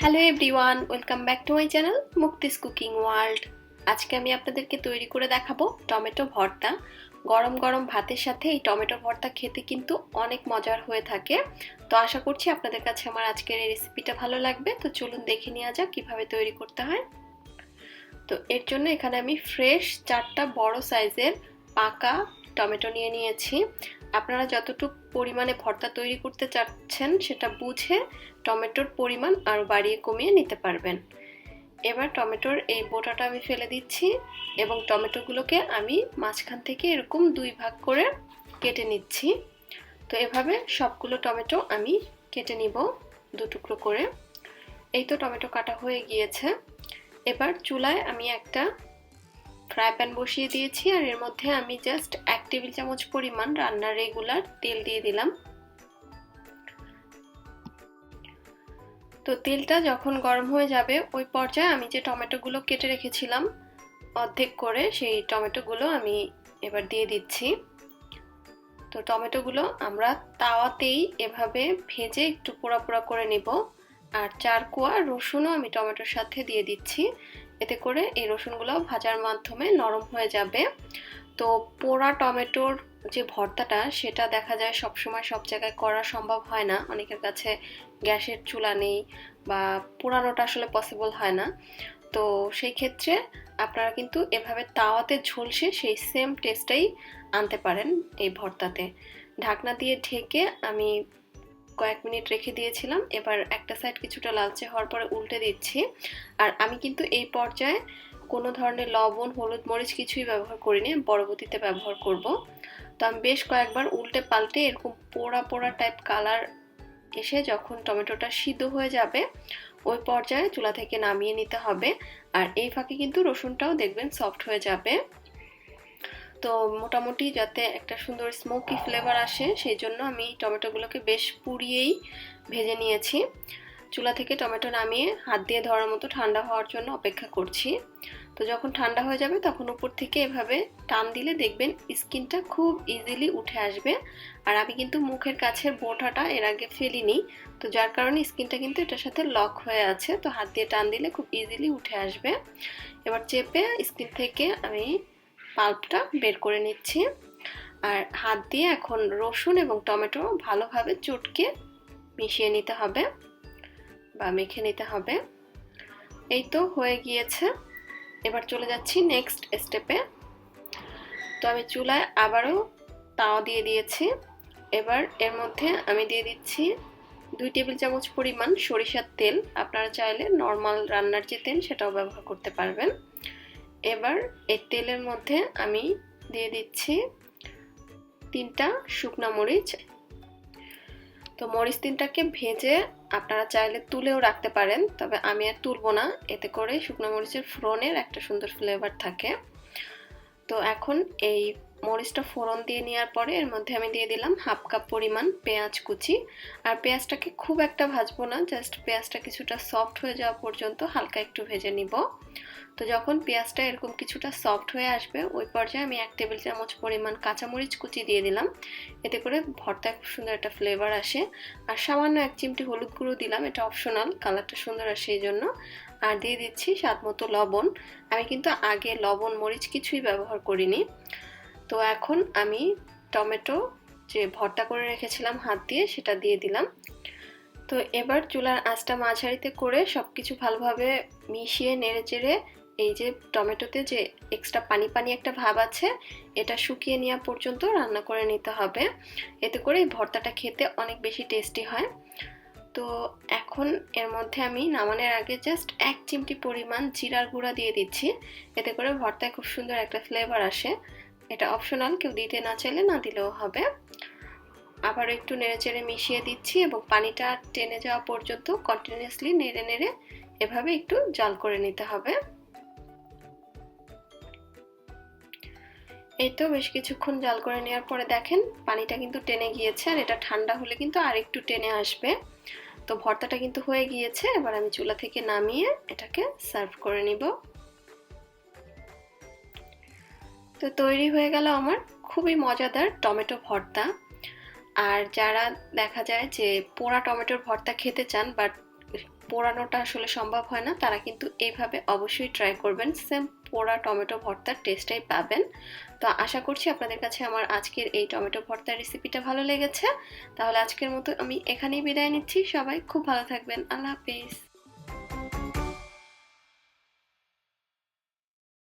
Hello everyone, welcome back to my channel Mukti's cooking world. আজকে আমি আপনাদেরকে তৈরি করে দেখাবো টমেটো ভর্তা। গরম গরম ভাতের সাথে এই টমেটো ভর্তা খেতে কিন্তু অনেক মজার হয়ে থাকে। তো আশা করছি আপনাদের কাছে আমার আজকের এই রেসিপিটা ভালো লাগবে। তো চলুন দেখে নেওয়া যাক কীভাবে তৈরি করতে হয়। তো এর জন্য এখানে আমি ফ্রেশ 4টা বড় সাইজের পাকা টমেটো নিয়ে নিয়েছি। আপনারা যতটুকু পরিমাণে ভর্তা তৈরি করতে চাচ্ছেন সেটা বুঝে টমেটোর পরিমাণ আরও বাড়িয়ে কমিয়ে নিতে পারবেন। এবার টমেটোর এই বোটাটা আমি ফেলে দিচ্ছি এবং টমেটোগুলোকে আমি মাঝখান থেকে এরকম 2 ভাগ করে কেটে নিচ্ছি। তো এভাবে সবগুলো টমেটো আমি কেটে নিব 2 টুকরো করে। এই তো টমেটো কাটা হয়ে গিয়েছে। এবার চুলায় আমি একটা ফ্রাই প্যান বসিয়ে দিয়েছি আর এর মধ্যে আমি জাস্ট 1 টেবিল চামচ পরিমাণ রান্নার রেগুলার তেল দিয়ে দিলাম। তো তেলটা যখন গরম হয়ে যাবে ওই পর্যায়ে আমি যে টমেটোগুলো কেটে রেখেছিলাম অর্ধেক করে, সেই টমেটোগুলো আমি এবার দিয়ে দিচ্ছি। তো টমেটোগুলো আমরা তাওয়াতেই এভাবে ভেজে একটু পোড়া পোড়া করে নেব। আর 4 কোয়া রসুনও আমি টমেটোর সাথে দিয়ে দিচ্ছি, এতে করে এই রসুনগুলো ভাজার মাধ্যমে নরম হয়ে যাবে। তো পোড়া টমেটোর যে ভর্তাটা সেটা দেখা যায় সবসময় সব জায়গায় করা সম্ভব হয় না, অনেকের কাছে গ্যাসের চুলা নেই বা পোড়ানোটা আসলে পসিবল হয় না। তো সেই ক্ষেত্রে আপনারা কিন্তু এভাবে তাওয়াতে ঝলসে সেই সেম টেস্টটাই আনতে পারেন এই ভর্তাতে। ঢাকনা দিয়ে ঢেকে আমি কয়েক মিনিট রেখে দিয়েছিলাম। এবার একটা সাইড কিছুটা লালচে হওয়ার পরে উল্টে দিচ্ছি। আর আমি কিন্তু এই পর্যায়ে কোনো ধরনের লবণ, হলুদ, মরিচ কিছুই ব্যবহার করিনি, পরবর্তীতে ব্যবহার করব। তো আমি বেশ কয়েকবার উল্টে পাল্টে এরকম পোড়া পোড়া টাইপ কালার এসে যখন টমেটোটা সিদ্ধ হয়ে যাবে ওই পর্যায়ে চুলা থেকে নামিয়ে নিতে হবে। আর এই ফাঁকে কিন্তু রসুনটাও দেখবেন সফট হয়ে যাবে। তো মোটামুটি যাতে একটা সুন্দর স্মোকি ফ্লেভার আসে সেই জন্য আমি টমেটোগুলোকে বেশ পুড়িয়েই ভেজে নিয়েছি। চুলা থেকে টমেটো নামিয়ে হাত দিয়ে ধরার মতো ঠান্ডা হওয়ার জন্য অপেক্ষা করছি। তো যখন ঠান্ডা হয়ে যাবে তখন উপর থেকে এভাবে টান দিলে দেখবেন স্কিনটা খুব ইজিলি উঠে আসবে। আর আমি কিন্তু মুখের কাছের বোঁটাটা এর আগে ফেলিনি, তো যার কারণে স্কিনটা কিন্তু এটার সাথে লক হয়ে আছে। তো হাত দিয়ে টান দিলে খুব ইজিলি উঠে আসবে। এবার চেপে স্কিন থেকে আমি পাল্পটা বের করে নিচ্ছি। আর হাত দিয়ে এখন রসুন এবং টমেটো ভালোভাবে চটকে মিশিয়ে নিতে হবে বা মেখে নিতে হবে। এই তো হয়ে গিয়েছে। এবার চলে যাচ্ছি নেক্সট স্টেপে। তো আমি চুলায় আবারও তাওয়া দিয়ে দিয়েছি। এবার এর মধ্যে আমি দিয়ে দিচ্ছি 2 টেবিল চামচ পরিমাণ সরিষার তেল। আপনারা চাইলে নর্মাল রান্নার যে তেল সেটাও ব্যবহার করতে পারবেন। এবার এই তেলের মধ্যে আমি দিয়ে দিচ্ছি 3টা শুকনা মরিচ। তো মরিচ 3টাকে ভেজে আপনারা চাইলে তুলেও রাখতে পারেন, তবে আমি আর তুলব না, এতে করে শুকনো মরিচের ফোড়নের একটা সুন্দর ফ্লেভার থাকে। তো এখন এই মরিচটা ফোড়ন দিয়ে নেওয়ার পরে এর মধ্যে আমি দিয়ে দিলাম 1/2 কাপ পরিমাণ পেঁয়াজ কুচি। আর পেঁয়াজটাকে খুব একটা ভাজবো না, জাস্ট পেঁয়াজটা কিছুটা সফট হয়ে যাওয়া পর্যন্ত হালকা একটু ভেজে নিব। তো যখন পেঁয়াজটা এরকম কিছুটা সফট হয়ে আসবে ওই পর্যায়ে আমি 1 টেবিল চামচ পরিমাণ কাঁচামরিচ কুচি দিয়ে দিলাম, এতে করে ভর্তায় খুব সুন্দর একটা ফ্লেভার আসে। আর সামান্য 1 চিমটি হলুদ গুঁড়ো দিলাম, এটা অপশনাল, কালারটা সুন্দর আসে এই জন্য। আর দিয়ে দিচ্ছি স্বাদ মতো লবণ। আমি কিন্তু আগে লবণ মরিচ কিছুই ব্যবহার করিনি। তো এখন আমি টমেটো যে ভর্তা করে রেখেছিলাম হাত দিয়ে সেটা দিয়ে দিলাম। তো এবার চুলার আঁচটা মাঝারিতে করে সব কিছু ভালোভাবে মিশিয়ে নেড়ে চেড়ে এই যে টমেটোতে যে এক্সট্রা পানি পানি একটা ভাব আছে এটা শুকিয়ে নেওয়া পর্যন্ত রান্না করে নিতে হবে, এতে করে এই ভর্তাটা খেতে অনেক বেশি টেস্টি হয়। তো এখন এর মধ্যে আমি নামানোর আগে জাস্ট 1 চিমটি পরিমাণ জিরার গুঁড়া দিয়ে দিচ্ছি, এতে করে ভর্তায় খুব সুন্দর একটা ফ্লেভার আসে। এটা অপশনাল, কেউ দিতে না চাইলে না দিলেও হবে। আবার একটু নেড়েচেড়ে মিশিয়ে দিচ্ছি এবং পানিটা টেনে যাওয়া পর্যন্ত কন্টিনিউয়াসলি নেড়ে নেড়ে এভাবে একটু জাল করে নিতে হবে। এই তো বেশ কিছুক্ষণ জাল করে নেওয়ার পরে দেখেন পানিটা কিন্তু টেনে গিয়েছে, আর এটা ঠান্ডা হলে কিন্তু আরেকটু টেনে আসবে। তো ভর্তাটা কিন্তু হয়ে গিয়েছে। এবার আমি চুলা থেকে নামিয়ে এটাকে সার্ভ করে নিব। তো তৈরি হয়ে গেল আমার খুবই মজাদার টমেটো ভর্তা। আর যারা দেখা যায় যে পোড়া টমেটোর ভর্তা খেতে চান বাট পোড়ানোটা আসলে সম্ভব হয় না, তারা কিন্তু এইভাবে অবশ্যই ট্রাই করবেন। সেম পোড়া টমেটো ভর্তার টেস্টটাই পাবেন। তো আশা করছি আপনাদের কাছে আমার আজকের এই টমেটো ভর্তার রেসিপিটা ভালো লেগেছে। তাহলে আজকের মতো আমি এখানেই বিদায় নিচ্ছি। সবাই খুব ভালো থাকবেন। আল্লাহ হাফেজ।